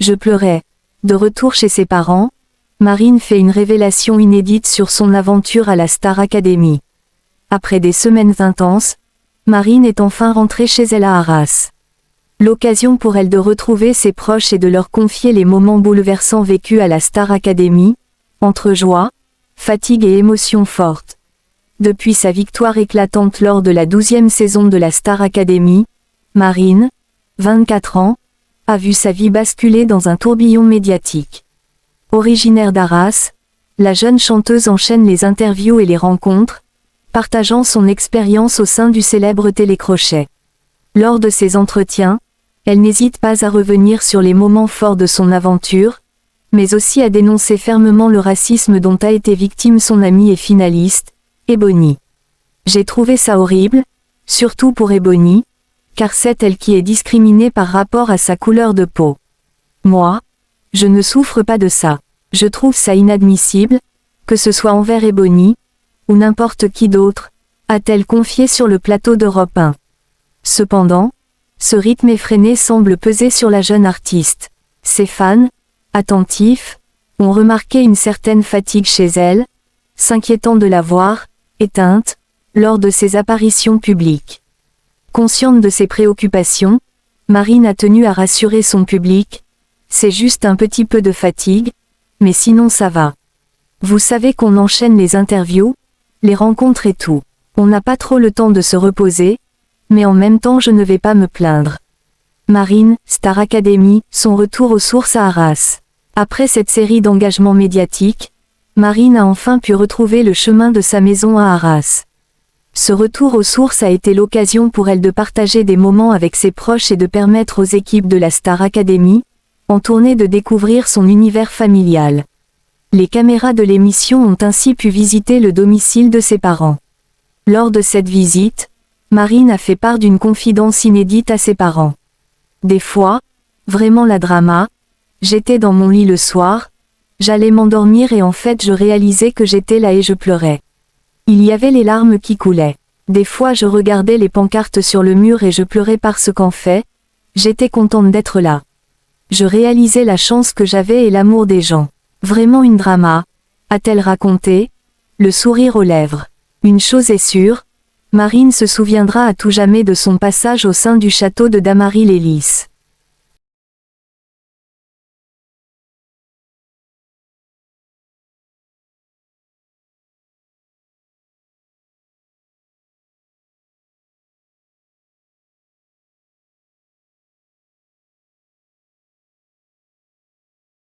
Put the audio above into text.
Je pleurais. De retour chez ses parents, Marine fait une révélation inédite sur son aventure à la Star Academy. Après des semaines intenses, Marine est enfin rentrée chez elle à Arras. L'occasion pour elle de retrouver ses proches et de leur confier les moments bouleversants vécus à la Star Academy, entre joie, fatigue et émotions fortes. Depuis sa victoire éclatante lors de la 12e saison de la Star Academy, Marine, 24 ans, a vu sa vie basculer dans un tourbillon médiatique. Originaire d'Arras, la jeune chanteuse enchaîne les interviews et les rencontres, partageant son expérience au sein du célèbre télécrochet. Lors de ces entretiens, elle n'hésite pas à revenir sur les moments forts de son aventure, mais aussi à dénoncer fermement le racisme dont a été victime son amie et finaliste, Ebony. J'ai trouvé ça horrible, surtout pour Ebony, car c'est elle qui est discriminée par rapport à sa couleur de peau. Moi, je ne souffre pas de ça. Je trouve ça inadmissible, que ce soit envers Ebony, ou n'importe qui d'autre, a-t-elle confié sur le plateau d'Europe 1. Cependant, ce rythme effréné semble peser sur la jeune artiste. Ses fans, attentifs, ont remarqué une certaine fatigue chez elle, s'inquiétant de la voir, éteinte, lors de ses apparitions publiques. Consciente de ses préoccupations, Marine a tenu à rassurer son public. C'est juste un petit peu de fatigue, mais sinon ça va. Vous savez qu'on enchaîne les interviews, les rencontres et tout. On n'a pas trop le temps de se reposer, mais en même temps je ne vais pas me plaindre. Marine, Star Academy, son retour aux sources à Arras. Après cette série d'engagements médiatiques, Marine a enfin pu retrouver le chemin de sa maison à Arras. Ce retour aux sources a été l'occasion pour elle de partager des moments avec ses proches et de permettre aux équipes de la Star Academy, en tournée, de découvrir son univers familial. Les caméras de l'émission ont ainsi pu visiter le domicile de ses parents. Lors de cette visite, Marine a fait part d'une confidence inédite à ses parents. Des fois, vraiment la drama, j'étais dans mon lit le soir, j'allais m'endormir et en fait je réalisais que j'étais là et je pleurais. Il y avait les larmes qui coulaient. Des fois je regardais les pancartes sur le mur et je pleurais parce qu'en fait, j'étais contente d'être là. Je réalisais la chance que j'avais et l'amour des gens. Vraiment une drama, a-t-elle raconté, le sourire aux lèvres. Une chose est sûre, Marine se souviendra à tout jamais de son passage au sein du château de Damary-Lélis.